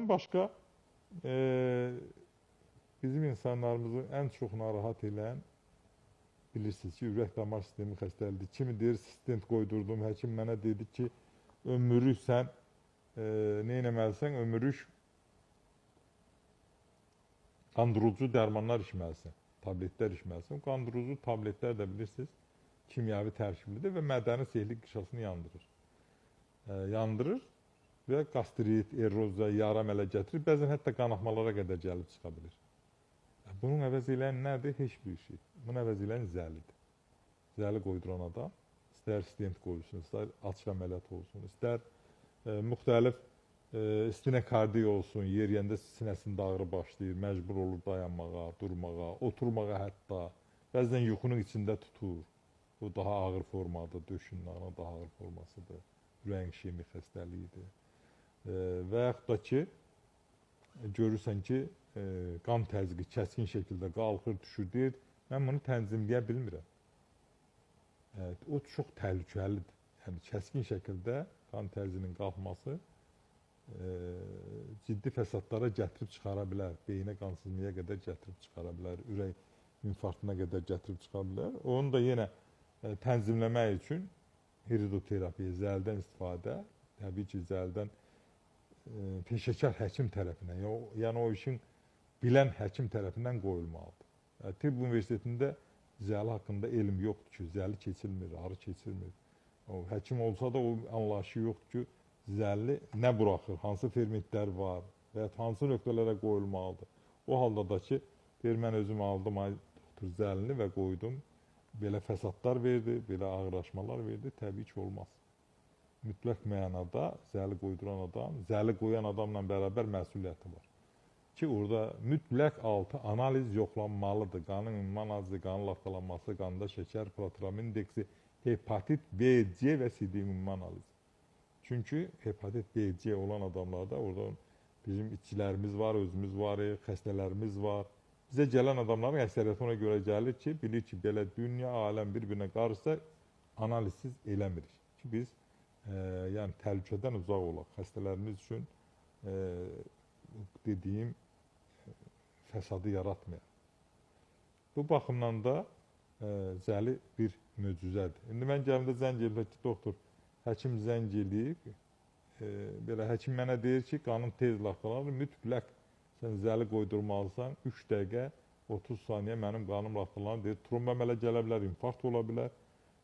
Bundan başqa bizim insanlarımızı ən çox narahat edən bilirsiniz ki, ürək damar sistemi xəstəlidir. Kimi deyir, stent qoydurdum, həkim mənə dedi ki, ömürlük sən nə etməlisən? Ömürlük qandırıcı dərmanlar içməlisən, tabletlər içməlisən. Qandırıcı tabletlər də bilirsiniz, kimyavi tərkiblidir və mədənin sehli qışasını yandırır. Yandırır və qastrit, erozya, yara əmələ gətirir. Bəzən hətta qanaxmalara qədər gəlib çıxa bilir. Bunun əvəz eləyən nədir? Heç bir şey. Bunun əvəz eləyən zəlidir. Zəli qoyduran adam, istər stent qoyulsun, istər açıq əməliyyat olsun, istər müxtəlif stenokardiya olsun, yeriyəndə sinəsində ağrı başlayır, məcbur olur dayanmağa, durmağa, oturmağa hətta. Bəzən yuxunun içində tutur. Bu daha ağır formadır, döşünün ağrı daha ağır formasıdır. Ürəyin işemik xəstəliyidir. Və yaxud da ki, görürsən ki, qan təzyiqi kəskin şəkildə qalxır, düşür, deyir, mən bunu tənzimləyə bilmirəm. O çox təhlükəlidir. Yəni, kəskin şəkildə qan təzyiqinin qalxması ciddi fəsadlara gətirib çıxara bilər. Beyinə qansızmaya qədər gətirib çıxara bilər, ürək infarktına qədər gətirib çıxara bilər. Onu da yenə tənzimləmək üçün hiridoterapiya, zəldən istifadə, təbii ki, zəldən peşəkar həkim tərəfindən, yəni o işin bilən həkim tərəfindən qoyulmalıdır. Tibb Universitetində zəli haqqında elm yoxdur ki, zəli keçilmir, ağrı keçilmir. Həkim olsa da o anlayışı yoxdur ki, zəli nə buraxır, hansı fermentlər var və ya hansı nöqtələrə qoyulmalıdır. O halda da ki, deyir, mən özüm aldım doktor zəlini və qoydum, belə fəsadlar verdi, belə ağırlaşmalar verdi, təbii ki, olmaz. Mütləq mənada zəli qoyduran adam, zəli qoyan adamla bərabər məsuliyyəti var. Ki, orada mütləq altı analiz yoxlanmalıdır. Qanın ümman azı, qanın laxtalanması, qanda şəkər, protramin indeksi, hepatit B, C və C ümman analizi. Çünki hepatit B, C olan adamlarda orada bizim içkilərimiz var, özümüz var, xəstələrimiz var. Bizə gələn adamların əksəriyyəti ona görə gəlir ki, bilir ki, belə dünya, aləm bir-birinə qarışsa analizsiz eləmirik. Ki, biz yəni təhlükədən uzaq olaq. Xəstələrimiz üçün dediyim fəsadı yaratmayaq. Bu baxımdan da zəli bir möcüzədir. İndi mən gəlimdə zəng eləyib ki, doktor, həkim zəng eləyib, belə həkim mənə deyir ki, qanın tez laxtalanır, mütləq sən zəli qoydurmalısan, 3 dəqiqə, 30 saniyə mənim qanım laxtalanır, deyir, tromba əmələ gələ bilər, infarkt ola bilər.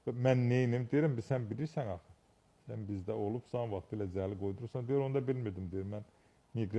Mən neynim? Deyirəm, sən bilirsən axı. Sən bizdə olubsan, vaxtilə zəli qoydurursan. Deyir, onu da bilmirdim, deyir, mən